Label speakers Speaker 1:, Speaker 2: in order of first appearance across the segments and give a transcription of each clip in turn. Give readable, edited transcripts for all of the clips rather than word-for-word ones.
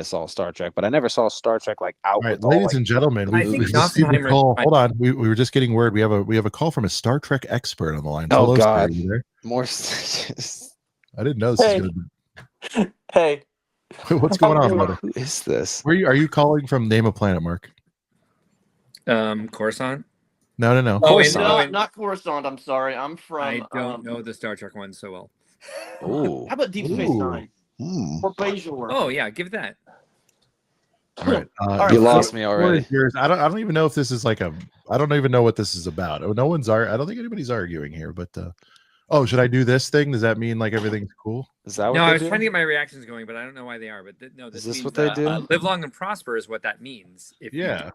Speaker 1: I saw Star Trek, but I never saw Star Trek like out
Speaker 2: All right,
Speaker 1: with all,
Speaker 2: ladies
Speaker 1: like,
Speaker 2: and gentlemen, we received a call. Hold on, we were just getting word. We have a call from a Star Trek expert on the line.
Speaker 1: Oh
Speaker 2: Hello,
Speaker 1: God,
Speaker 2: sir, you there?
Speaker 1: more.
Speaker 2: I didn't know this was going to be.
Speaker 3: Hey,
Speaker 2: what's going on, brother?
Speaker 1: Who is this?
Speaker 2: Where are you calling from? Name a planet, Mark.
Speaker 4: Coruscant.
Speaker 2: No.
Speaker 3: Oh, not Coruscant. I'm sorry. I'm from.
Speaker 4: I don't know the Star Trek one so well.
Speaker 1: Ooh.
Speaker 3: How about Deep Space Nine? Or Bajor?
Speaker 4: Oh yeah, give that.
Speaker 2: All right.
Speaker 1: You lost me already.
Speaker 2: I don't even know if this is like I don't even know what this is about. No one's I don't think anybody's arguing here, but oh, should I do this thing? Does that mean like everything's cool?
Speaker 1: Is that what
Speaker 4: no,
Speaker 1: they
Speaker 4: I was
Speaker 1: do?
Speaker 4: trying to get my reactions going, but I don't know why they are. But no, this
Speaker 1: is this
Speaker 4: means,
Speaker 1: what they do?
Speaker 4: Live long and prosper is what that means.
Speaker 2: Yeah.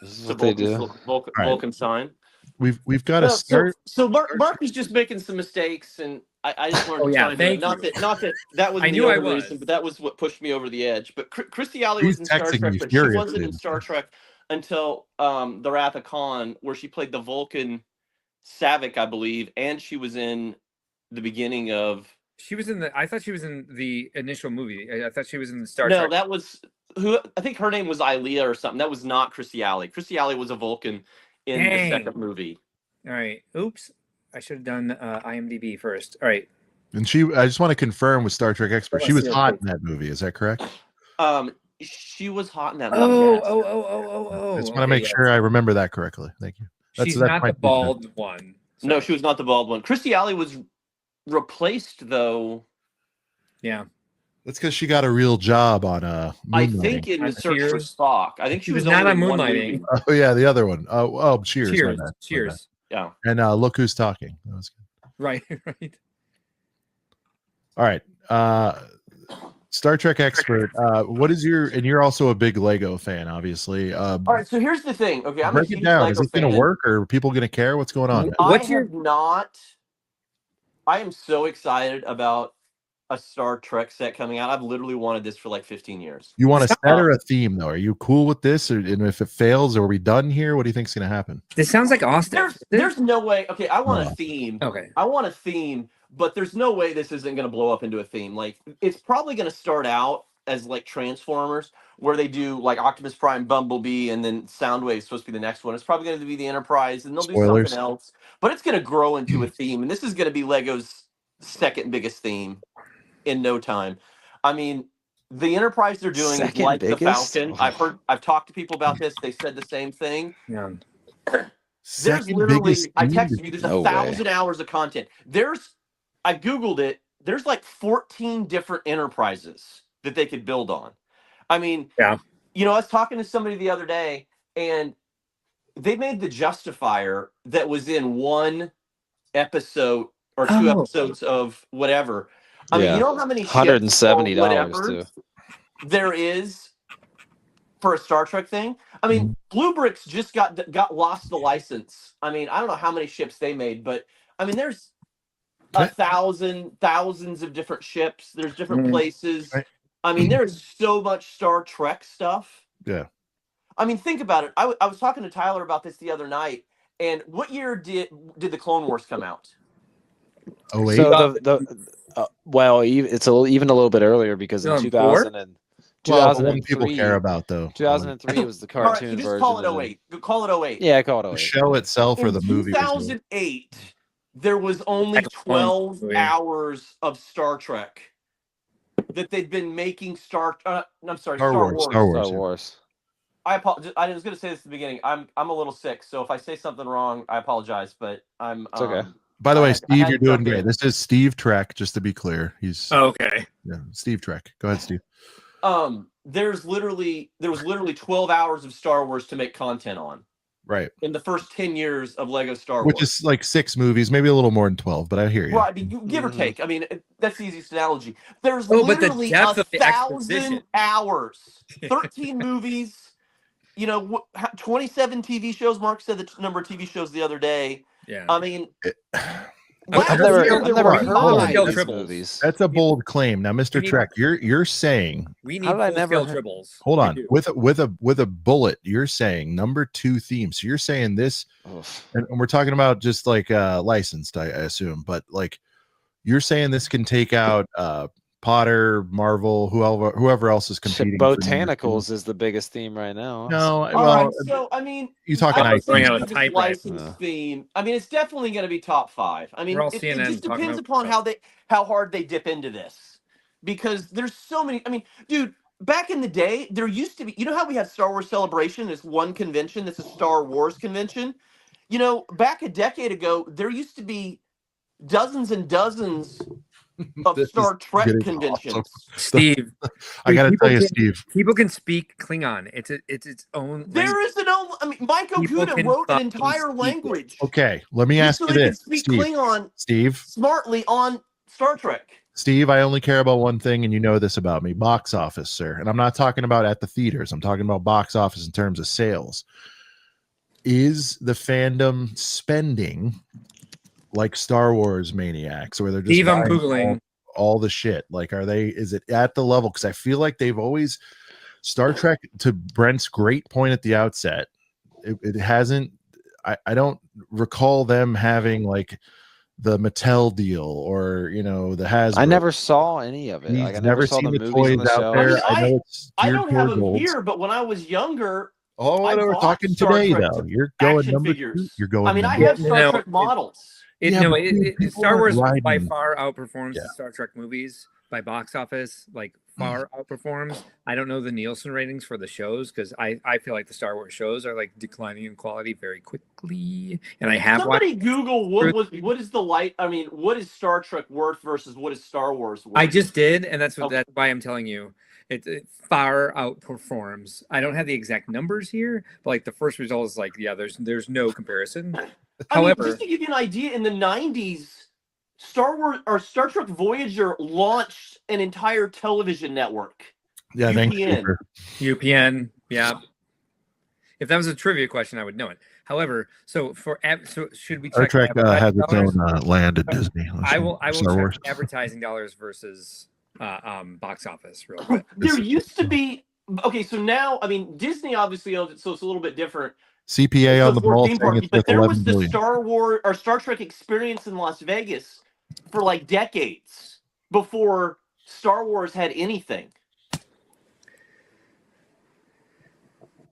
Speaker 1: This is what they do.
Speaker 3: Vulcan sign.
Speaker 2: We've got to start.
Speaker 3: So Mark is just making some mistakes, and I just wanted to try to not that was the only reason, but that was what pushed me over the edge. But Christy Alley was in Star Trek, but she wasn't in Star Trek until The Wrath of Khan, where she played the Vulcan Savick, I believe, and she was in the beginning of.
Speaker 4: She was in the. I thought she was in the initial movie. I thought she was in the Star Trek.
Speaker 3: No, that was who. I think her name was Ilea or something. That was not Christy Alley. Christy Alley was a Vulcan in the second movie.
Speaker 4: All right. Oops. I should have done IMDb first. All right.
Speaker 2: And I just want to confirm with Star Trek expert, she was hot in that movie. Is that correct?
Speaker 3: She was hot in that movie.
Speaker 2: Oh. I just want to make sure I remember that correctly. Thank you.
Speaker 4: She's not the bald one.
Speaker 3: So. No, she was not the bald one. Christy Alley was replaced though.
Speaker 4: Yeah.
Speaker 2: That's because she got a real job on
Speaker 3: I think in The Search for Spock. I think she was
Speaker 4: not on Moonlighting.
Speaker 2: Oh yeah, the other one. Oh, Cheers.
Speaker 4: Cheers.
Speaker 3: Yeah.
Speaker 2: And Look Who's Talking. That was good.
Speaker 4: Right.
Speaker 2: All right. Star Trek expert. What is you're also a big Lego fan, obviously.
Speaker 3: All right, so here's the thing. Okay, I'm
Speaker 2: break it down. Is it going to work, or are people going to care? What's going on?
Speaker 3: I am so excited about a Star Trek set coming out. I've literally wanted this for like 15 years.
Speaker 2: You want a set or a theme, though? Are you cool with this? And if it fails, are we done here? What do you think's going to happen?
Speaker 4: This sounds like Austin.
Speaker 3: There's no way. Okay, I want a theme.
Speaker 4: Okay.
Speaker 3: I want a theme, but there's no way this isn't going to blow up into a theme. Like, it's probably going to start out as like Transformers, where they do like Optimus Prime, Bumblebee, and then Soundwave's supposed to be the next one. It's probably going to be the Enterprise, and they'll do something else. But it's going to grow into a theme, and this is going to be Lego's second biggest theme in no time. I mean, the Enterprise they're doing is like the Falcon. I've talked to people about this. They said the same thing.
Speaker 4: Yeah.
Speaker 3: There's literally, I texted you, there's 1,000 hours of content. I Googled it. There's like 14 different Enterprises that they could build on. I mean, you know, I was talking to somebody the other day, and they made the Justifier that was in one episode or two episodes of whatever. I mean, you know how many
Speaker 1: $170
Speaker 3: there is for a Star Trek thing? I mean, Blue Bricks just got lost the license. I mean, I don't know how many ships they made, but I mean, there's thousands of different ships. There's different places. I mean, there's so much Star Trek stuff.
Speaker 2: Yeah.
Speaker 3: I mean, think about it. I was talking to Tyler about this the other night. And what year did the Clone Wars come out?
Speaker 2: Oh wait.
Speaker 1: So well, it's even a little bit earlier because in 2003
Speaker 2: people care about though.
Speaker 1: 2003 was the cartoon
Speaker 3: version.
Speaker 1: Just
Speaker 3: call it 08. Call it 08.
Speaker 1: Yeah, call it 08.
Speaker 2: The show itself or the movie?
Speaker 3: 2008, there was only 12 hours of Star Trek that they'd been making. Star Wars. I apologize. I was going to say this at the beginning. I'm a little sick, so if I say something wrong, I apologize. But
Speaker 1: it's okay.
Speaker 2: By the way, Steve, you're doing great. This is Steve Trek, just to be clear. He's
Speaker 4: okay.
Speaker 2: Yeah, Steve Trek. Go ahead, Steve.
Speaker 3: There was literally 12 hours of Star Wars to make content on.
Speaker 2: Right.
Speaker 3: In the first 10 years of Lego Star Wars.
Speaker 2: Which is like 6 movies, maybe a little more than 12, but I hear you.
Speaker 3: Right, I mean, give or take. I mean, that's the easiest analogy. There's literally 1,000 hours, 13 movies, you know, 27 TV shows. Mark said the number of TV shows the other day.
Speaker 4: Yeah.
Speaker 3: I mean,
Speaker 1: I've never heard of these movies.
Speaker 2: That's a bold claim. Now, Mr. Trek, you're saying
Speaker 4: we need full-scale triples.
Speaker 2: Hold on, with a bullet, you're saying number 2 theme. So you're saying this, and we're talking about just like licensed, I assume, but like you're saying this can take out Potter, Marvel, whoever else is competing.
Speaker 1: Botanicals is the biggest theme right now.
Speaker 2: No,
Speaker 3: All
Speaker 2: well,
Speaker 3: right, so I mean,
Speaker 2: you talking
Speaker 3: I don't think
Speaker 4: out a
Speaker 3: this
Speaker 4: typewriter.
Speaker 3: license theme. I mean, it's definitely going to be top 5. I mean,
Speaker 4: We're all
Speaker 3: it
Speaker 4: CNN
Speaker 3: just
Speaker 4: talking
Speaker 3: depends
Speaker 4: about
Speaker 3: upon how hard they dip into this, because there's so many. I mean, dude, back in the day, there used to be. You know how we had Star Wars Celebration, this one convention that's a Star Wars convention. You know, back a decade ago, there used to be dozens and dozens of
Speaker 2: This is
Speaker 3: Star Trek
Speaker 2: getting
Speaker 3: conventions.
Speaker 2: awesome.
Speaker 4: Steve.
Speaker 2: I got to tell you,
Speaker 4: can,
Speaker 2: Steve.
Speaker 4: People can speak Klingon. It's its own.
Speaker 3: There is an own. I mean, Mike
Speaker 4: People
Speaker 3: Okuda
Speaker 4: can
Speaker 3: wrote an
Speaker 4: fucking
Speaker 3: entire
Speaker 4: speak it.
Speaker 3: language.
Speaker 2: Okay, let me
Speaker 3: Just
Speaker 2: ask
Speaker 3: so
Speaker 2: you
Speaker 3: they can
Speaker 2: this,
Speaker 3: speak
Speaker 2: Steve.
Speaker 3: Klingon
Speaker 2: Steve.
Speaker 3: smartly on Star Trek.
Speaker 2: Steve, I only care about one thing, and you know this about me: box office, sir. And I'm not talking about at the theaters. I'm talking about box office in terms of sales. Is the fandom spending like Star Wars maniacs, where they're just
Speaker 4: Steve, I'm
Speaker 2: buying
Speaker 4: Googling.
Speaker 2: all the shit? Like, is it at the level? Because I feel like they've always Star Trek, to Brent's great point at the outset, it hasn't. I don't recall them having like the Mattel deal or the Hasbro.
Speaker 1: I never saw any of it.
Speaker 2: You've
Speaker 1: Like I never saw
Speaker 2: seen
Speaker 1: the
Speaker 2: the
Speaker 1: movies on
Speaker 2: toys
Speaker 1: the
Speaker 2: out
Speaker 1: shelves.
Speaker 2: there.
Speaker 3: I mean,
Speaker 2: know it's
Speaker 3: I
Speaker 2: geared
Speaker 3: don't have
Speaker 2: towards
Speaker 3: them
Speaker 2: olds.
Speaker 3: here, but when I was younger,
Speaker 2: Oh,
Speaker 3: I
Speaker 2: we're
Speaker 3: bought
Speaker 2: talking
Speaker 3: Star
Speaker 2: today,
Speaker 3: Trek
Speaker 2: though. You're going
Speaker 3: action
Speaker 2: number
Speaker 3: figures.
Speaker 2: 2. You're going.
Speaker 3: I mean, I
Speaker 2: number
Speaker 3: have
Speaker 2: two.
Speaker 3: Star
Speaker 4: No,
Speaker 3: Trek models.
Speaker 2: Yeah, but people
Speaker 4: Star Wars
Speaker 2: aren't
Speaker 4: by
Speaker 2: riding.
Speaker 4: far outperforms
Speaker 2: Yeah.
Speaker 4: the Star Trek movies by box office. Like far outperforms. I don't know the Nielsen ratings for the shows because I feel like the Star Wars shows are like declining in quality very quickly. And I have
Speaker 3: Somebody
Speaker 4: watched.
Speaker 3: Google what is the light? I mean, what is Star Trek worth versus what is Star Wars worth?
Speaker 4: I just did, and that's
Speaker 3: Okay.
Speaker 4: why I'm telling you. It far outperforms. I don't have the exact numbers here, but like the first result is like, yeah, there's no comparison.
Speaker 3: I mean,
Speaker 4: However,
Speaker 3: just to give you an idea, in the 90s, Star Wars or Star Trek Voyager launched an entire television network.
Speaker 2: Yeah, thanks,
Speaker 3: UPN.
Speaker 2: Cooper.
Speaker 4: UPN, yeah. If that was a trivia question, I would know it. However, so should we
Speaker 2: Star
Speaker 4: check
Speaker 2: Trek has
Speaker 4: advertising
Speaker 2: its
Speaker 4: dollars?
Speaker 2: own land at Disney.
Speaker 4: I will
Speaker 2: Star
Speaker 4: check
Speaker 2: Wars.
Speaker 4: advertising dollars versus box office real quick.
Speaker 3: There used to be so now, I mean, Disney obviously owns it, so it's a little bit different.
Speaker 2: CPA on the ball
Speaker 3: theme
Speaker 2: saying
Speaker 3: park,
Speaker 2: it's
Speaker 3: but
Speaker 2: worth
Speaker 3: there
Speaker 2: 11
Speaker 3: was the
Speaker 2: billion.
Speaker 3: Star Wars or Star Trek experience in Las Vegas for like decades before Star Wars had anything.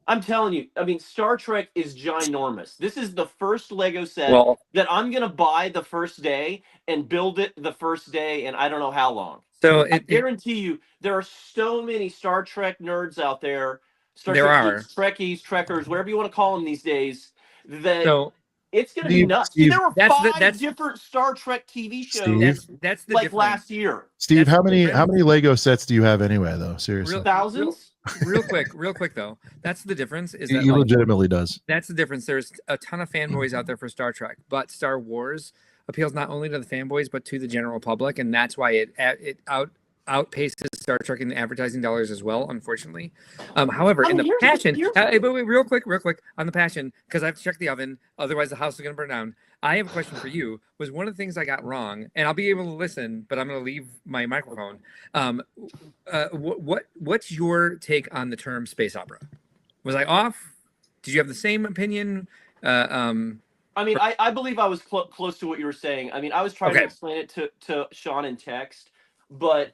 Speaker 3: I'm telling you, I mean, Star Trek is ginormous. This is the first Lego set that I'm going to buy the first day and build it the first day, and I don't know how long.
Speaker 4: So
Speaker 3: I guarantee you, there are so many Star Trek nerds out there, Trekkies, Trekkers, whatever you want to call them these days, that it's going to be nuts. See, there were 5 different Star Trek TV shows
Speaker 4: that's the
Speaker 3: like
Speaker 4: difference.
Speaker 3: last year.
Speaker 2: Steve, how many Lego sets do you have anyway, though? Seriously.
Speaker 3: Thousands?
Speaker 4: Real quick though. That's the difference. Is that
Speaker 2: he legitimately does.
Speaker 4: That's the difference. There's a ton of fanboys out there for Star Trek, but Star Wars appeals not only to the fanboys but to the general public, and that's why it outpaces Star Trek in the advertising dollars as well, unfortunately. However, in the passion, but wait, real quick on the passion, because I have to check the oven, otherwise the house is going to burn down. I have a question for you. Was one of the things I got wrong, and I'll be able to listen, but I'm going to leave my microphone. What's your take on the term space opera? Was I off? Did you have the same opinion?
Speaker 3: I mean, I believe I was close to what you were saying. I mean, I was trying to explain it to Sean in text, but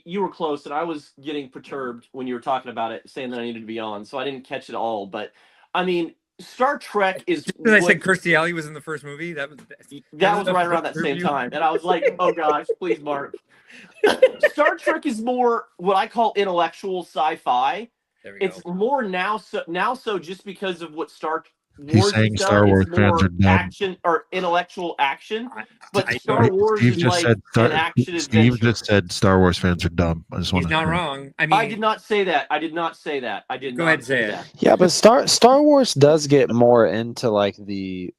Speaker 3: you were close, and I was getting perturbed when you were talking about it, saying that I needed to be on, so I didn't catch it all. But I mean, Star Trek is.
Speaker 4: Just I said Kirstie Alley was in the first movie. That was
Speaker 3: right around that same time, and I was like, "Oh gosh, please, Mark." Star Trek is more what I call intellectual sci-fi. It's more now so just because of what Star Wars
Speaker 2: saying
Speaker 3: is
Speaker 2: Star Wars fans are dumb.
Speaker 3: action or intellectual action, but Star Wars
Speaker 2: Steve
Speaker 3: is
Speaker 2: just
Speaker 3: like
Speaker 2: said
Speaker 3: an action
Speaker 2: Steve
Speaker 3: adventure.
Speaker 2: just said Star Wars fans are dumb. I just want
Speaker 4: He's
Speaker 2: to
Speaker 4: not wrong. I mean,
Speaker 3: I did not say that. I did not say that. I did
Speaker 4: Go
Speaker 3: not
Speaker 4: ahead,
Speaker 3: say
Speaker 4: say
Speaker 3: that.
Speaker 1: Yeah, but Star Wars does get more into like the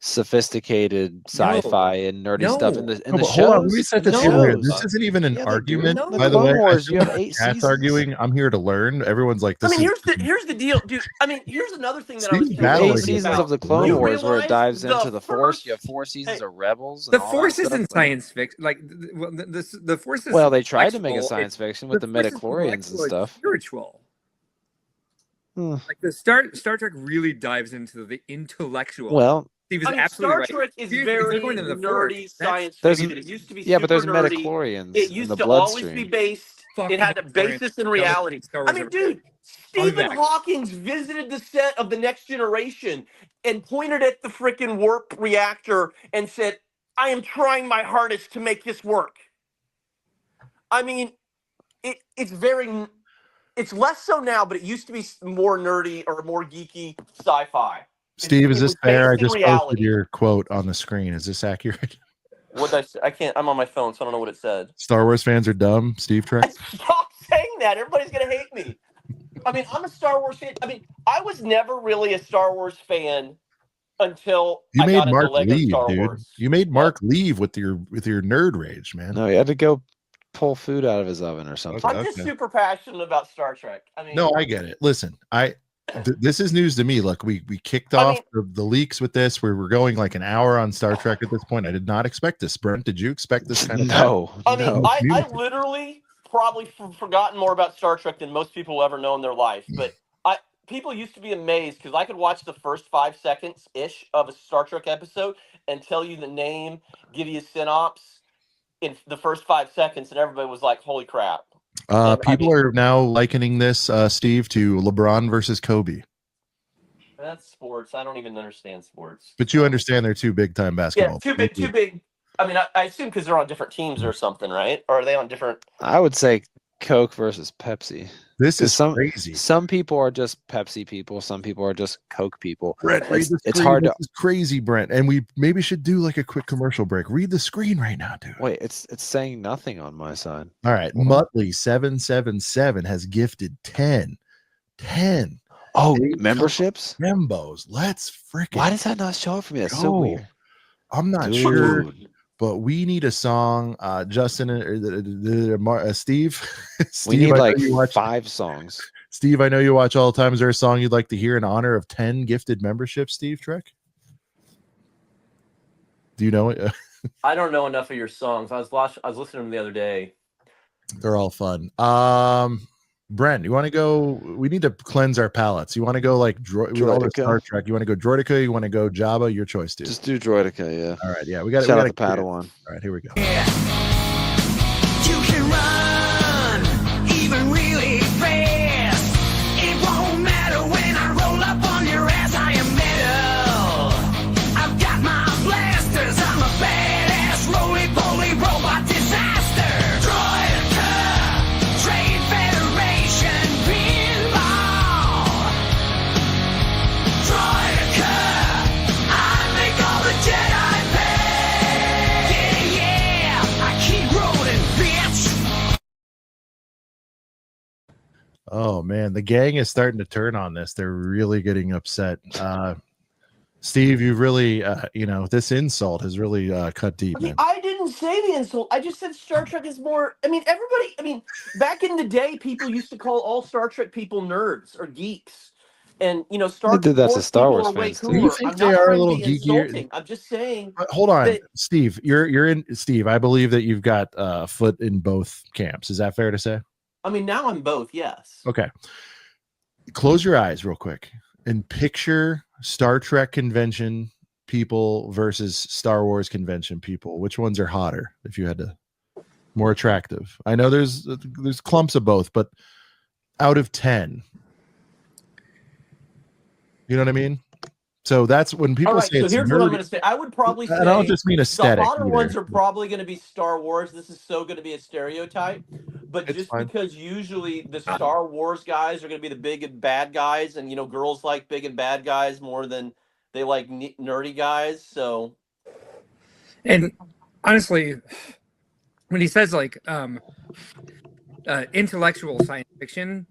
Speaker 1: sophisticated sci-fi and nerdy stuff in the shows.
Speaker 2: Hold on, let me set this here. This isn't even an argument, by the way.
Speaker 1: Wars, you have 8 seasons.
Speaker 2: Arguing. I'm here to learn. Everyone's like, this.
Speaker 3: I mean, here's the deal, dude. I mean, here's another thing that I was
Speaker 1: thinking 8 seasons of the Clone Wars where it dives into the Force. You have 4 seasons of Rebels.
Speaker 4: The Force isn't science fiction. Like the Force is.
Speaker 1: Well, they tried to make it science fiction with the midichlorians and stuff.
Speaker 4: Spiritual. Like the Star Trek really dives into the intellectual.
Speaker 1: Well,
Speaker 4: Steve is
Speaker 3: I mean,
Speaker 4: absolutely
Speaker 3: Star
Speaker 4: right.
Speaker 3: Trek is
Speaker 4: Dude,
Speaker 3: very
Speaker 4: they're going to the Force.
Speaker 3: nerdy
Speaker 4: That's
Speaker 3: science
Speaker 1: There's
Speaker 3: fiction. It used to be
Speaker 1: yeah, but
Speaker 3: super
Speaker 1: there's
Speaker 3: nerdy.
Speaker 1: metachlorians
Speaker 3: It
Speaker 1: in
Speaker 3: used
Speaker 1: the
Speaker 3: to always be
Speaker 1: bloodstream.
Speaker 3: based. It
Speaker 4: fucking
Speaker 3: had a
Speaker 4: Mandalorian.
Speaker 3: basis in
Speaker 4: That was
Speaker 3: reality.
Speaker 4: Star
Speaker 3: I
Speaker 4: Wars
Speaker 3: mean,
Speaker 4: ever did.
Speaker 3: dude,
Speaker 4: I'll be
Speaker 3: Stephen
Speaker 4: back.
Speaker 3: Hawking visited the set of The Next Generation and pointed at the freaking warp reactor and said, "I am trying my hardest to make this work." I mean, it's very. It's less so now, but it used to be more nerdy or more geeky sci-fi.
Speaker 2: Steve, is
Speaker 3: It
Speaker 2: this
Speaker 3: was
Speaker 2: fair? I
Speaker 3: based in
Speaker 2: just posted
Speaker 3: reality.
Speaker 2: your quote on the screen. Is this accurate?
Speaker 3: What I say? I can't. I'm on my phone, so I don't know what it said.
Speaker 2: Star Wars fans are dumb. Steve Trek.
Speaker 3: Stop saying that. Everybody's gonna hate me. I mean, I'm a Star Wars fan. I mean, I was never really a Star Wars fan until
Speaker 2: You
Speaker 3: I
Speaker 2: made
Speaker 3: got into
Speaker 2: Mark
Speaker 3: Lego
Speaker 2: leave,
Speaker 3: Star
Speaker 2: dude.
Speaker 3: Wars.
Speaker 2: You made
Speaker 3: What?
Speaker 2: Mark leave with your nerd rage, man.
Speaker 1: No, he had to go pull food out of his oven or something.
Speaker 3: I'm just super passionate about Star Trek. I mean,
Speaker 2: No, I get it. Listen, this is news to me. Look, we kicked off the leaks with this. We were going like an hour on Star Trek at this point. I did not expect this. Brent, did you expect this kind of
Speaker 1: No.
Speaker 3: I mean,
Speaker 1: No.
Speaker 3: I literally probably forgotten more about Star Trek than most people will ever know in their life. But people used to be amazed because I could watch the first 5 seconds ish of a Star Trek episode and tell you the name, give you a synopsis in the first 5 seconds, and everybody was like, "Holy crap!"
Speaker 2: People are now likening this, Steve, to LeBron versus Kobe.
Speaker 3: That's sports. I don't even understand sports.
Speaker 2: But you understand they're two big time basketball.
Speaker 3: Yeah, too big. I mean, I assume because they're on different teams or something, right? Or are they on different?
Speaker 1: I would say Coke versus Pepsi.
Speaker 2: This is crazy.
Speaker 1: Some people are just Pepsi people. Some people are just Coke people.
Speaker 2: Brent,
Speaker 1: it's hard to.
Speaker 2: This is crazy, Brent. And we maybe should do like a quick commercial break. Read the screen right now, dude.
Speaker 1: Wait, it's saying nothing on my side.
Speaker 2: All right, Muttley777 has gifted 10.
Speaker 1: Oh, memberships?
Speaker 2: Membos. Let's freaking.
Speaker 1: Why does that not show up for me? That's so weird.
Speaker 2: I'm not sure, but we need a song. Justin or Steve.
Speaker 1: We need like 5 songs.
Speaker 2: Steve, I know you watch all the time. Is there a song you'd like to hear in honor of 10 gifted memberships, Steve Trek? Do you know it?
Speaker 3: I don't know enough of your songs. I was listening to them the other day.
Speaker 2: They're all fun. Brent, you want to go? We need to cleanse our palates. You want to go like Star Trek? You want to go Droideka? You want to go Jabba? Your choice, dude.
Speaker 1: Just do Droideka, yeah.
Speaker 2: All right, yeah. We got
Speaker 1: Shout out the Padawan.
Speaker 2: All right, here we go.
Speaker 5: Yeah. You can run even really fast. It won't matter when I roll up on your ass. I am metal. I've got my blasters. I'm a badass roly-poly robot disaster. Droideka, Trade Federation pinball. Droideka, I make all the Jedi pay. Yeah, I keep rolling, bitch.
Speaker 2: Oh man, the gang is starting to turn on this. They're really getting upset. Steve, you really, this insult has really cut deep.
Speaker 3: I mean,
Speaker 2: man.
Speaker 3: I didn't say the insult. I just said Star Trek is more. I mean, everybody. I mean, back in the day, people used to call all Star Trek people nerds or geeks, and Star Trek.
Speaker 1: They did that to
Speaker 3: Wars
Speaker 1: Star
Speaker 3: people
Speaker 1: Wars
Speaker 3: are way
Speaker 1: fans, too.
Speaker 3: cooler.
Speaker 2: Do you think
Speaker 3: I'm
Speaker 2: they
Speaker 3: not
Speaker 2: are a
Speaker 3: trying to
Speaker 2: little
Speaker 3: be
Speaker 2: geekier?
Speaker 3: insulting. I'm just saying.
Speaker 2: Hold on,
Speaker 3: that-
Speaker 2: Steve. You're in. Steve, I believe that you've got a foot in both camps. Is that fair to say?
Speaker 3: I mean, now I'm both. Yes.
Speaker 2: Okay. Close your eyes real quick and picture Star Trek convention people versus Star Wars convention people. Which ones are hotter? If you had to, more attractive. I know there's clumps of both, but out of 10, you know what I mean? So that's when people
Speaker 3: All right,
Speaker 2: say
Speaker 3: so
Speaker 2: it's
Speaker 3: here's what I'm
Speaker 2: nerdy.
Speaker 3: going to say. I would probably say
Speaker 2: I don't just mean aesthetic.
Speaker 3: the hotter
Speaker 2: either.
Speaker 3: ones are probably going to be Star Wars. This is so going to be a stereotype, but
Speaker 2: It's
Speaker 3: just
Speaker 2: fine.
Speaker 3: because usually the Star Wars guys are going to be the big and bad guys, and girls like big and bad guys more than they like nerdy guys. So,
Speaker 4: And honestly, when he says like intellectual science fiction,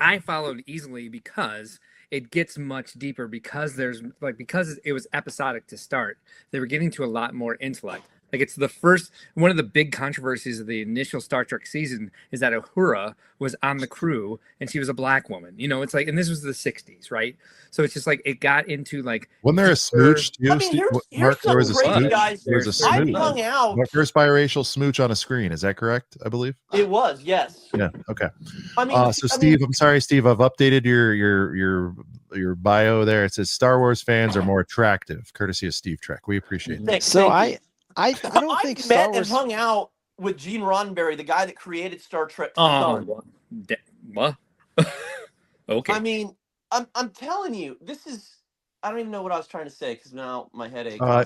Speaker 4: I followed easily because it gets much deeper because it was episodic to start. They were getting to a lot more intellect. Like it's the first one of the big controversies of the initial Star Trek season is that Uhura was on the crew and she was a black woman. You know, it's like, and this was the 60s, right? So it's just like it got into like
Speaker 2: Wasn't there a smooch too?
Speaker 3: I mean, here's
Speaker 2: Mark, there was a
Speaker 3: something crazy,
Speaker 2: smooch.
Speaker 3: guys.
Speaker 2: There was a
Speaker 3: I
Speaker 2: smooch.
Speaker 3: hung out.
Speaker 2: My first biracial smooch on a screen. Is that correct? I believe
Speaker 3: It was, yes.
Speaker 2: Yeah. Okay.
Speaker 3: I mean,
Speaker 2: So Steve, I'm sorry, Steve. I've updated your bio there. It says Star Wars fans are more attractive, courtesy of Steve Trek. We appreciate that.
Speaker 1: So I don't think Star
Speaker 3: met
Speaker 1: Wars.
Speaker 3: and hung out with Gene Roddenberry, the guy that created Star Trek.
Speaker 4: what? Okay.
Speaker 3: I mean, I'm telling you, this is. I don't even know what I was trying to say because now my headache.
Speaker 1: I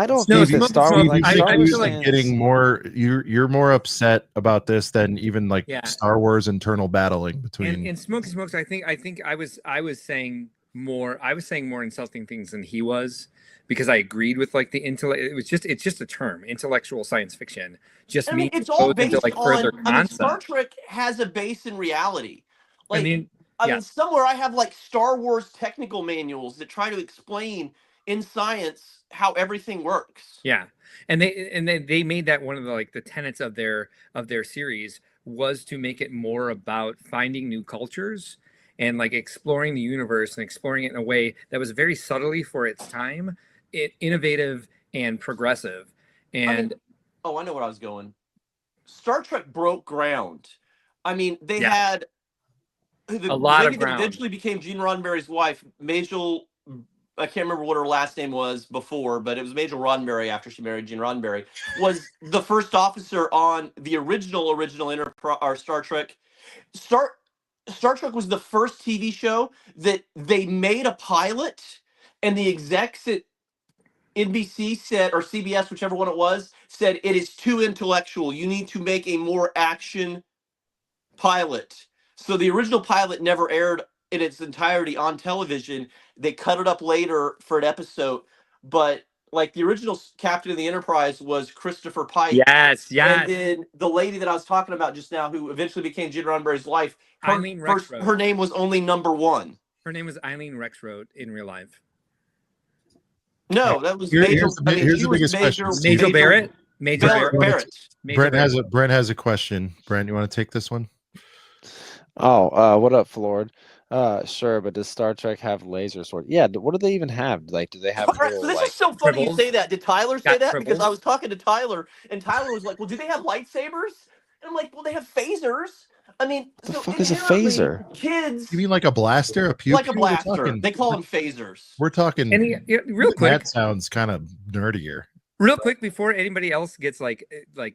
Speaker 1: don't
Speaker 4: No,
Speaker 1: think that
Speaker 4: Steve,
Speaker 1: Star Wars.
Speaker 2: Steve,
Speaker 1: Like,
Speaker 2: you
Speaker 1: Star
Speaker 2: think
Speaker 1: Wars
Speaker 2: you're
Speaker 1: fans-
Speaker 2: getting more. You're more upset about this than even like
Speaker 4: Yeah.
Speaker 2: Star Wars internal battling between.
Speaker 4: And Smokey Smokes, I think I was saying more insulting things than he was, because I agreed with like the intellect. It's just a term, intellectual science fiction. Just
Speaker 3: I mean,
Speaker 4: means
Speaker 3: it's all
Speaker 4: goes
Speaker 3: based
Speaker 4: into like further
Speaker 3: on. I mean, Star
Speaker 4: concept.
Speaker 3: Trek has a base in reality. Like,
Speaker 4: Yeah.
Speaker 3: mean, somewhere I have like Star Wars technical manuals that try to explain in science how everything works.
Speaker 4: Yeah, and they made that one of the like the tenets of their series was to make it more about finding new cultures and like exploring the universe and exploring it in a way that was very subtly for its time, innovative and progressive. And
Speaker 3: I know what I was going. Star Trek broke ground. I mean, they
Speaker 4: Yeah.
Speaker 3: had
Speaker 4: A lot
Speaker 3: lady
Speaker 4: of
Speaker 3: that
Speaker 4: ground.
Speaker 3: eventually became Gene Roddenberry's wife, Majel. I can't remember what her last name was before, but it was Majel Roddenberry after she married Gene Roddenberry. Was the first officer on the original Enterprise or Star Trek. Star Trek was the first TV show that they made a pilot, and the execs at NBC said, or CBS, whichever one it was, said it is too intellectual. You need to make a more action pilot. So the original pilot never aired in its entirety on television. They cut it up later for an episode, but like the original captain of the Enterprise was Christopher Pike.
Speaker 4: yes.
Speaker 3: And then the lady that I was talking about just now, who eventually became Gene Roddenberry's wife,
Speaker 4: Eileen Rexroth.
Speaker 3: her name was only number one.
Speaker 4: Her name was Eileen Rexroth in real life.
Speaker 3: No, that was
Speaker 2: Here's
Speaker 3: Major.
Speaker 2: here's the biggest question.
Speaker 4: Major Barrett. Major
Speaker 3: Barrett.
Speaker 4: Barrett.
Speaker 2: Brent has a question. Brent, you want to take this one?
Speaker 1: What up, Flord? Sure, but does Star Trek have laser sword? Yeah, what do they even have? Like, do they have little,
Speaker 3: This
Speaker 1: like,
Speaker 3: is so funny you
Speaker 4: tribbles?
Speaker 3: say that. Did Tyler say
Speaker 4: Got
Speaker 3: that? Because
Speaker 4: tribbles?
Speaker 3: I was talking to Tyler, and Tyler was like, "Well, do they have lightsabers?" And I'm like, "Well, they have phasers." I mean,
Speaker 1: The
Speaker 3: so
Speaker 1: fuck is a
Speaker 3: inherently,
Speaker 1: phaser?
Speaker 3: Kids,
Speaker 2: You mean like a blaster, a pew?
Speaker 3: like a
Speaker 2: pew? We're
Speaker 3: blaster.
Speaker 2: talking-
Speaker 3: They call them phasers.
Speaker 2: We're talking.
Speaker 4: Real quick,
Speaker 2: That sounds kind of nerdier.
Speaker 4: real quick before anybody else gets like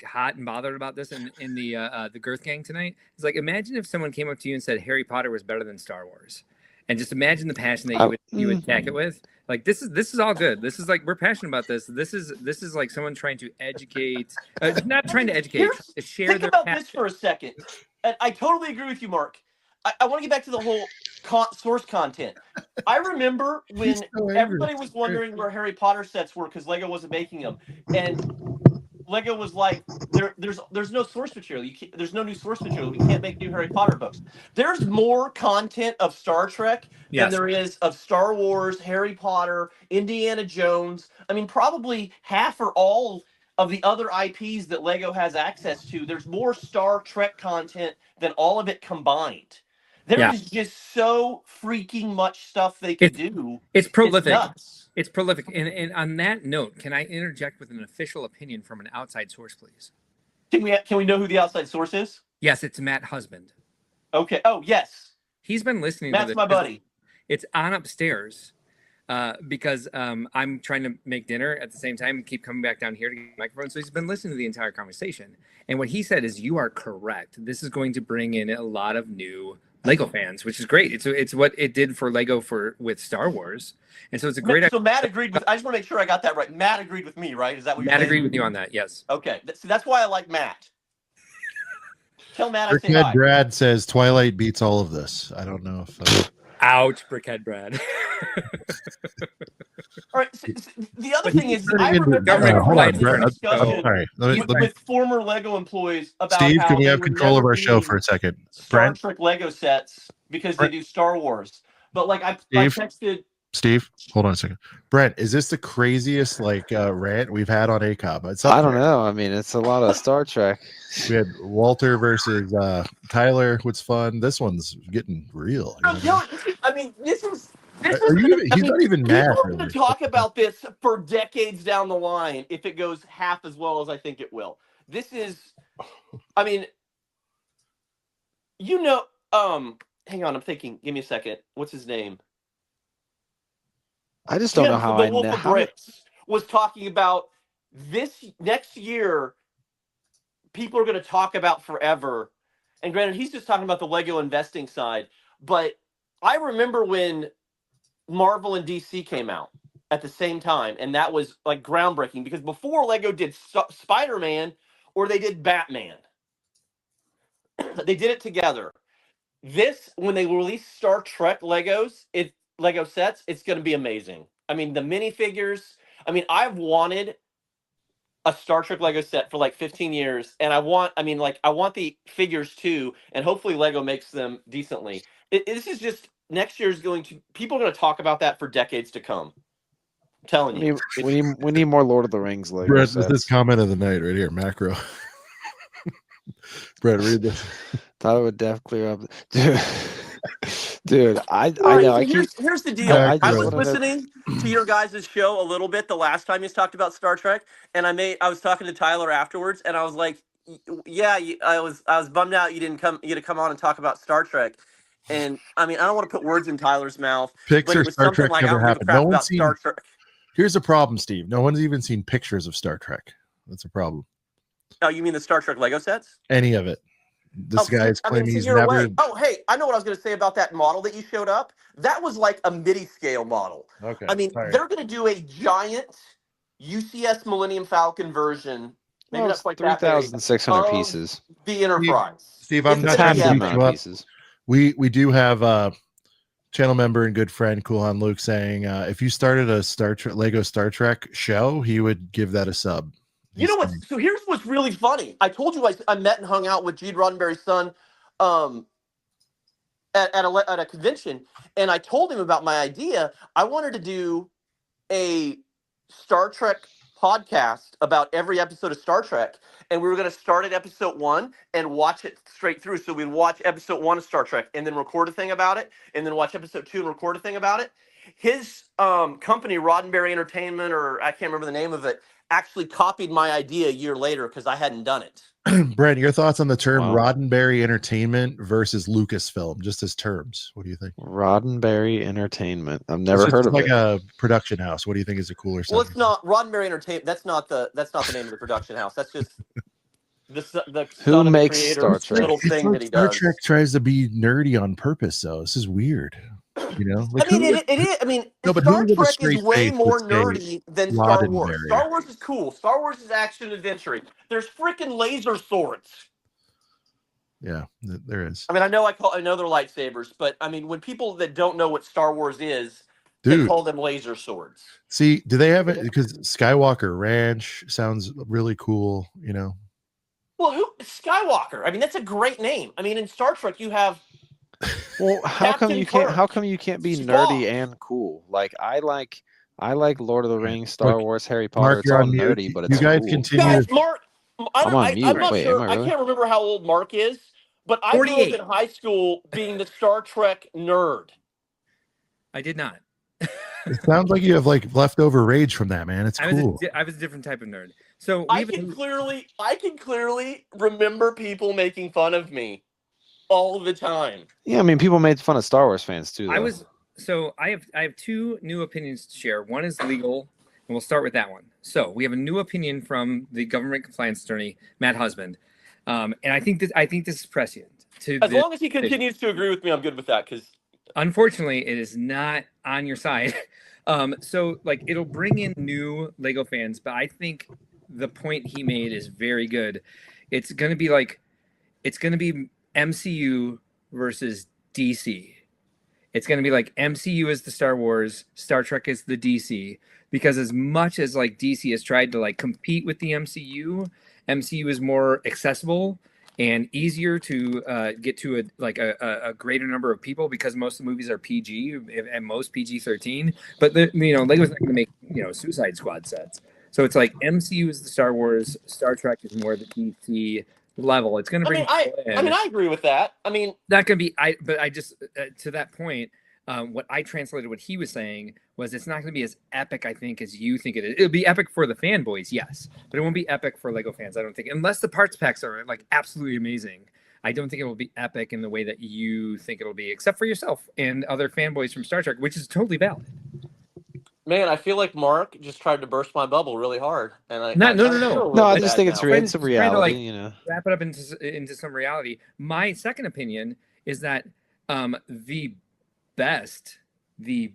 Speaker 4: hot and bothered about this in the Girth Gang tonight, it's like, imagine if someone came up to you and said Harry Potter was better than Star Wars, and just imagine the passion that you would attack it with. Like, this is all good. This is like, we're passionate about this. This is like someone trying to educate, not trying to educate, to share
Speaker 3: Think
Speaker 4: their
Speaker 3: about
Speaker 4: passion.
Speaker 3: this for a second. And I totally agree with you, Mark. I want to get back to the whole source content. I remember when
Speaker 2: so angry.
Speaker 3: everybody was wondering where Harry Potter sets were because Lego wasn't making them, and Lego was like, "There's no source material. There's no new source material. We can't make new Harry Potter books." There's more content of Star Trek than there is of Star Wars, Harry Potter, Indiana Jones. I mean, probably half or all of the other IPs that Lego has access to. There's more Star Trek content than all of it combined. There is just so freaking much stuff they could do.
Speaker 4: It's prolific.
Speaker 3: nuts.
Speaker 4: It's prolific. And on that note, can I interject with an official opinion from an outside source, please?
Speaker 3: Can we know who the outside source is?
Speaker 4: Yes, it's Matt Husband.
Speaker 3: Okay. Oh, yes.
Speaker 4: He's been listening
Speaker 3: Matt's
Speaker 4: to this.
Speaker 3: my buddy.
Speaker 4: It's on upstairs because I'm trying to make dinner at the same time and keep coming back down here to get the microphone. So he's been listening to the entire conversation. And what he said is, you are correct. This is going to bring in a lot of new Lego fans, which is great. It's what it did for Lego with Star Wars. And so it's a great
Speaker 3: So Matt agreed with. I just want to make sure I got that right. Matt agreed with me, right? Is that what you're
Speaker 4: Matt
Speaker 3: saying?
Speaker 4: agreed with you on that. Yes.
Speaker 3: Okay. That's why I like Matt. Tell Matt I say
Speaker 2: Brickhead
Speaker 3: hi.
Speaker 2: Brad says Twilight beats all of this. I don't know if.
Speaker 4: Ouch, Brickhead Brad.
Speaker 3: All right. So the other thing is, I
Speaker 2: Into-
Speaker 3: remember
Speaker 2: hold on,
Speaker 3: having
Speaker 2: Brad.
Speaker 3: a discussion
Speaker 2: Sorry. Let me-
Speaker 3: with former Lego employees about
Speaker 2: Steve,
Speaker 3: how
Speaker 2: can we
Speaker 3: they
Speaker 2: have
Speaker 3: would
Speaker 2: control of
Speaker 3: never
Speaker 2: our show
Speaker 3: be
Speaker 2: for a second?
Speaker 3: Star
Speaker 2: Brent?
Speaker 3: Trek Lego sets because they
Speaker 2: Brent?
Speaker 3: do Star Wars. But like I
Speaker 2: Steve?
Speaker 3: texted
Speaker 2: Steve, hold on a second. Brent, is this the craziest rant we've had on ACOB? It's up
Speaker 1: I don't
Speaker 2: there.
Speaker 1: know. I mean, it's a lot of Star Trek.
Speaker 2: We had Walter versus Tyler, which fun. This one's getting real.
Speaker 3: I'm telling you, I mean, this is
Speaker 2: Are you even, he's not even mad.
Speaker 3: people are going
Speaker 2: Really.
Speaker 3: to talk about this for decades down the line if it goes half as well as I think it will. This is, I mean, hang on, I'm thinking. Give me a second. What's his name?
Speaker 1: I just don't know how
Speaker 3: the
Speaker 1: I
Speaker 3: Wolf
Speaker 1: know.
Speaker 3: of Brent was talking about this next year. People are going to talk about forever. And granted, he's just talking about the Lego investing side. But I remember when Marvel and DC came out at the same time, and that was like groundbreaking because before Lego did Spider-Man or they did Batman, they did it together. This, when they release Star Trek Lego sets, it's going to be amazing. I mean, the minifigures. I mean, I've wanted a Star Trek Lego set for like 15 years, and I want the figures too, and hopefully Lego makes them decently. This is just next year's people are going to talk about that for decades to come. I'm telling you.
Speaker 1: We need more Lord of the Rings Lego
Speaker 2: Brent,
Speaker 1: sets.
Speaker 2: this comment of the night right here, macro. Brent, read this.
Speaker 1: Thought it would clear up, dude. I
Speaker 3: Right,
Speaker 1: know.
Speaker 3: so here's the deal.
Speaker 2: I
Speaker 3: I
Speaker 2: just
Speaker 3: was
Speaker 1: wanted to-
Speaker 3: listening to your guys' show a little bit the last time you talked about Star Trek, and I was talking to Tyler afterwards, and I was like, "Yeah, I was bummed out you didn't come on and talk about Star Trek." And I mean, I don't want to put words in Tyler's mouth, but
Speaker 2: Pixar
Speaker 3: it was
Speaker 2: Star
Speaker 3: something
Speaker 2: Trek
Speaker 3: like, "I
Speaker 2: never
Speaker 3: don't give a
Speaker 2: happened.
Speaker 3: crap
Speaker 2: No one's
Speaker 3: about
Speaker 2: seen.
Speaker 3: Star Trek."
Speaker 2: Here's the problem, Steve. No one's even seen pictures of Star Trek. That's a problem.
Speaker 3: Oh, you mean the Star Trek Lego sets?
Speaker 2: Any of it. This guy's claiming he's
Speaker 3: you're
Speaker 2: never.
Speaker 3: away. Oh, hey, I know what I was going to say about that model that you showed up. That was like a MIDI scale model.
Speaker 2: Okay.
Speaker 3: I mean,
Speaker 2: sorry.
Speaker 3: they're going to do a giant UCS Millennium Falcon version. Maybe not quite that big.
Speaker 1: 3,600
Speaker 3: of
Speaker 1: pieces.
Speaker 3: The Enterprise.
Speaker 2: Steve, I'm
Speaker 3: It's
Speaker 2: not
Speaker 3: gonna
Speaker 2: trying
Speaker 3: be
Speaker 2: to
Speaker 1: Half
Speaker 2: beat
Speaker 1: the
Speaker 3: epic.
Speaker 2: you
Speaker 1: amount of
Speaker 2: up.
Speaker 1: pieces.
Speaker 2: We do have channel member and good friend Coolhan Luke saying if you started a Lego Star Trek show, he would give that a sub.
Speaker 3: You know what? So here's what's really funny. I told you I met and hung out with Gene Roddenberry's son at a convention, and I told him about my idea. I wanted to do a Star Trek podcast about every episode of Star Trek, and we were going to start at episode 1 and watch it straight through. So we'd watch episode 1 of Star Trek and then record a thing about it, and then watch episode 2 and record a thing about it. His company, Roddenberry Entertainment, or I can't remember the name of it, actually copied my idea a year later because I hadn't done it.
Speaker 2: Brent, your thoughts on the term
Speaker 1: Wow.
Speaker 2: Roddenberry Entertainment versus Lucasfilm, just as terms? What do you think?
Speaker 1: Roddenberry Entertainment. I've never
Speaker 2: It's
Speaker 1: heard of
Speaker 2: like
Speaker 1: it.
Speaker 2: a production house. What do you think is a cooler?
Speaker 3: Well, it's not Roddenberry Entertainment. That's not the name of the production house. That's just the
Speaker 1: Who
Speaker 3: son of the
Speaker 1: makes
Speaker 3: creator's
Speaker 1: Star Trek?
Speaker 3: little
Speaker 2: It's
Speaker 3: thing
Speaker 2: like
Speaker 3: that he
Speaker 2: Star
Speaker 3: does.
Speaker 2: Trek tries to be nerdy on purpose, though. This is weird. You know,
Speaker 3: I mean, it is. I mean,
Speaker 2: No, but
Speaker 3: Star
Speaker 2: who with a
Speaker 3: Trek
Speaker 2: straight
Speaker 3: is way
Speaker 2: face
Speaker 3: more
Speaker 2: would say
Speaker 3: nerdy than Star Wars.
Speaker 2: Roddenberry?
Speaker 3: Star Wars is cool. Star Wars is action adventure. There's freaking laser swords.
Speaker 2: Yeah, there is.
Speaker 3: I mean, I know they're lightsabers, but I mean, when people that don't know what Star Wars is, they
Speaker 2: Dude,
Speaker 3: call them laser swords.
Speaker 2: see, do they have it? Because Skywalker Ranch sounds really cool. You know,
Speaker 3: Well, Skywalker? I mean, that's a great name. I mean, in Star Trek, you have
Speaker 1: Well, how come
Speaker 3: Captain
Speaker 1: you can't?
Speaker 3: Kirk.
Speaker 1: How come you can't be
Speaker 3: Spock.
Speaker 1: nerdy and cool? Like I like Lord of the Rings, Star
Speaker 2: Look,
Speaker 1: Wars, Harry Potter.
Speaker 2: Mark,
Speaker 1: It's
Speaker 2: you're
Speaker 1: all
Speaker 2: on mute.
Speaker 1: nerdy, but
Speaker 2: You
Speaker 1: it's
Speaker 2: guys
Speaker 1: cool.
Speaker 2: continue.
Speaker 3: Guys, Mark,
Speaker 1: I'm on mute.
Speaker 3: I'm not
Speaker 1: Wait,
Speaker 3: sure.
Speaker 1: am I really?
Speaker 3: I can't remember how old Mark is, but I grew up
Speaker 4: 48.
Speaker 3: in high school being the Star Trek nerd.
Speaker 4: I did not.
Speaker 2: It sounds like you have like leftover rage from that, man. It's cool.
Speaker 4: I was a different type of nerd. So
Speaker 3: I can clearly remember people making fun of me all the time.
Speaker 1: Yeah, I mean, people made fun of Star Wars fans too. Though.
Speaker 4: I have two new opinions to share. One is legal, and we'll start with that one. So we have a new opinion from the government compliance attorney, Matt Husband, and I think this is prescient.
Speaker 3: As long as he continues to agree with me, I'm good with that. Because
Speaker 4: unfortunately, it is not on your side. So like it'll bring in new Lego fans, but I think the point he made is very good. It's gonna be MCU versus DC. It's going to be like MCU is the Star Wars, Star Trek is the DC, because as much as like DC has tried to like compete with the MCU is more accessible and easier to get to a greater number of people because most of the movies are PG and most PG-13. But Lego's not going to make Suicide Squad sets. So it's like MCU is the Star Wars, Star Trek is more the DC level. It's going to bring people in.
Speaker 3: I agree with that. I mean,
Speaker 4: not going to be. But I just to that point. What I translated what he was saying was it's not going to be as epic, I think, as you think it is. It'll be epic for the fanboys, yes, but it won't be epic for Lego fans, I don't think. Unless the parts packs are like absolutely amazing, I don't think it will be epic in the way that you think it'll be, except for yourself and other fanboys from Star Trek, which is totally valid.
Speaker 3: Man, I feel like Mark just tried to burst my bubble really hard, and
Speaker 1: No, I just think it's a reality.
Speaker 4: Wrap it up into some reality. My second opinion is that the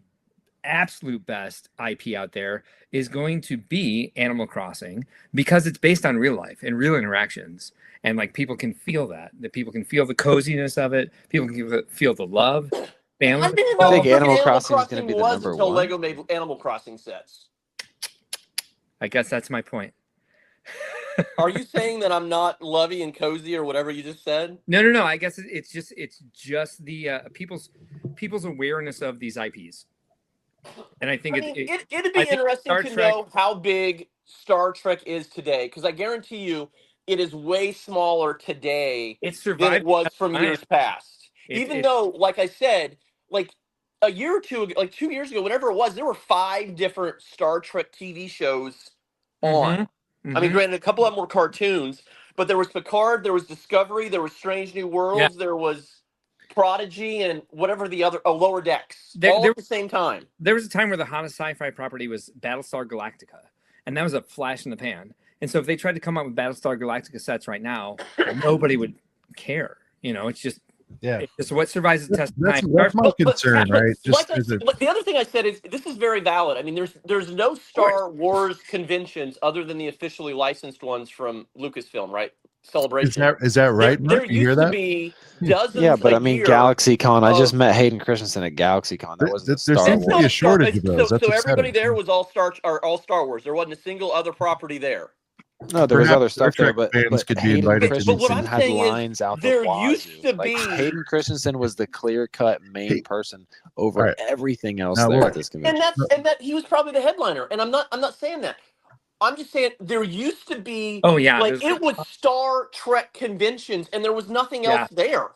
Speaker 4: absolute best IP out there is going to be Animal Crossing because it's based on real life and real interactions, and like people can feel that people can feel the coziness of it, people can feel the love. Family.
Speaker 3: I think Animal Crossing is going to be the number one. Lego made Animal Crossing sets.
Speaker 4: I guess that's my point.
Speaker 3: Are you saying that I'm not lovey and cozy or whatever you just said?
Speaker 4: No. I guess it's just the people's awareness of these IPs, and I think it'd
Speaker 3: be interesting to know how big Star Trek is today, because I guarantee you it is way smaller today than it was from years past. Even though, like I said, like a year or two, like 2 years ago, whatever it was, there were 5 different Star Trek TV shows on. I mean, granted, a couple of them were cartoons, but there was Picard, there was Discovery, there was Strange New Worlds, there was Prodigy, and whatever the other, Lower Decks, all at the same time.
Speaker 4: There was a time where the hottest sci-fi property was Battlestar Galactica, and that was a flash in the pan. And so if they tried to come out with Battlestar Galactica sets right now, nobody would care. It's just it's just what survives the test of time.
Speaker 2: That's my concern, right?
Speaker 3: The other thing I said is this is very valid. I mean, there's no Star Wars conventions other than the officially licensed ones from Lucasfilm, right? Celebration.
Speaker 2: Is that right?
Speaker 3: There used to be dozens.
Speaker 1: Yeah, but I mean, GalaxyCon. I just met Hayden Christensen at GalaxyCon. That wasn't
Speaker 2: there seems to be a shortage of those.
Speaker 3: So everybody there was all Star Wars. There wasn't a single other property there.
Speaker 1: No, there was other stuff there, but
Speaker 2: could be invited
Speaker 1: to. But what I'm saying is, there used to be. Hayden Christensen was the clear-cut main person over everything else there at this convention,
Speaker 3: and that he was probably the headliner. And I'm not saying that. I'm just saying there used to be.
Speaker 4: Oh yeah,
Speaker 3: like it was Star Trek conventions, and there was nothing else there.
Speaker 2: All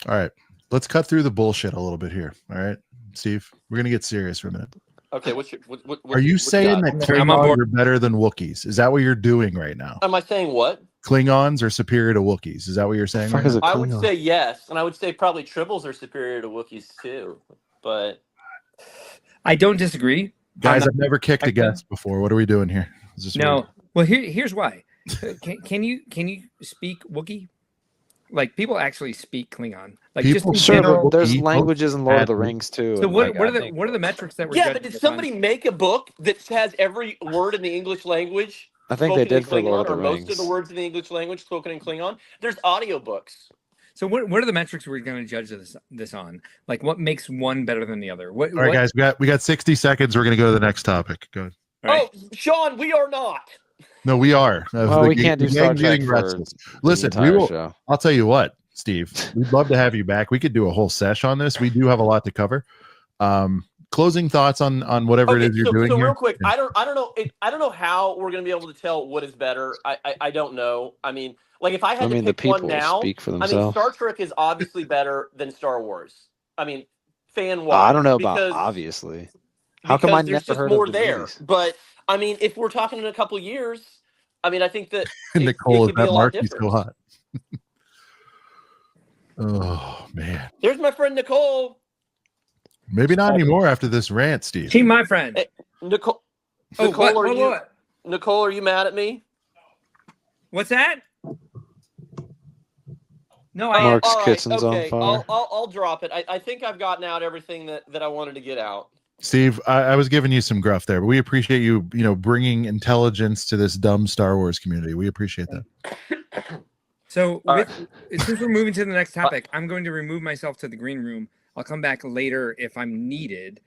Speaker 2: right, let's cut through the bullshit a little bit here. All right, Steve, we're gonna get serious for a minute.
Speaker 3: Okay,
Speaker 2: are you saying that Klingons are better than Wookiees? Is that what you're doing right now?
Speaker 3: Am I saying what?
Speaker 2: Klingons are superior to Wookiees. Is that what you're saying? Right
Speaker 3: I would say yes, and I would say probably Tribbles are superior to Wookiees too. But
Speaker 4: I don't disagree.
Speaker 2: Guys, I've never kicked a guest before. What are we doing here?
Speaker 4: No. Well, here's why. Can you speak Wookiee? Like people actually speak Klingon. Like
Speaker 1: people,
Speaker 4: just in general,
Speaker 1: there's languages in Lord of the Rings too.
Speaker 4: So what are the metrics that we're
Speaker 3: but did somebody make a book that has every word in the English language?
Speaker 1: I think they did for Lord of the
Speaker 3: Rings. Most of the words in the English language spoken in Klingon. There's audiobooks.
Speaker 4: So what are the metrics we're going to judge this on? Like what makes one better than the other? All
Speaker 2: right, guys, we got 60 seconds. We're going to go to the next topic. Go ahead.
Speaker 3: Right. Oh, Sean, we are not.
Speaker 2: No, we are.
Speaker 1: Well, we can't do Star Trek
Speaker 2: Listen, we will. Show. I'll tell you what, Steve. We'd love to have you back. We could do a whole sesh on this. We do have a lot to cover. Closing thoughts on whatever it is you're doing.
Speaker 3: So
Speaker 2: here?
Speaker 3: Real quick, I don't know how we're going to be able to tell what is better. I don't know. I mean, like if I had to pick one now,
Speaker 1: speak for
Speaker 3: I mean, Star Trek is obviously better than Star Wars. I mean, fan-wise.
Speaker 1: I don't know about obviously. How come I never heard
Speaker 3: more
Speaker 1: of the
Speaker 3: there?
Speaker 1: movies?
Speaker 3: But I mean, if we're talking in a couple of years, I mean, I think that
Speaker 2: Nicole, is that Marky's so hot? Oh man,
Speaker 3: there's my friend Nicole.
Speaker 2: Maybe not anymore after this rant, Steve.
Speaker 4: She my friend.
Speaker 3: Hey, Nicole, Nicole, are you mad at me?
Speaker 4: What's that? No,
Speaker 1: Mark's kitchen's on fire.
Speaker 3: I'll drop it. I think I've gotten out everything that I wanted to get out.
Speaker 2: Steve, I was giving you some gruff there, but we appreciate you, bringing intelligence to this dumb Star Wars community. We appreciate that.
Speaker 4: So, since we're moving to the next topic, I'm going to remove myself to the green room. I'll come back later if I'm needed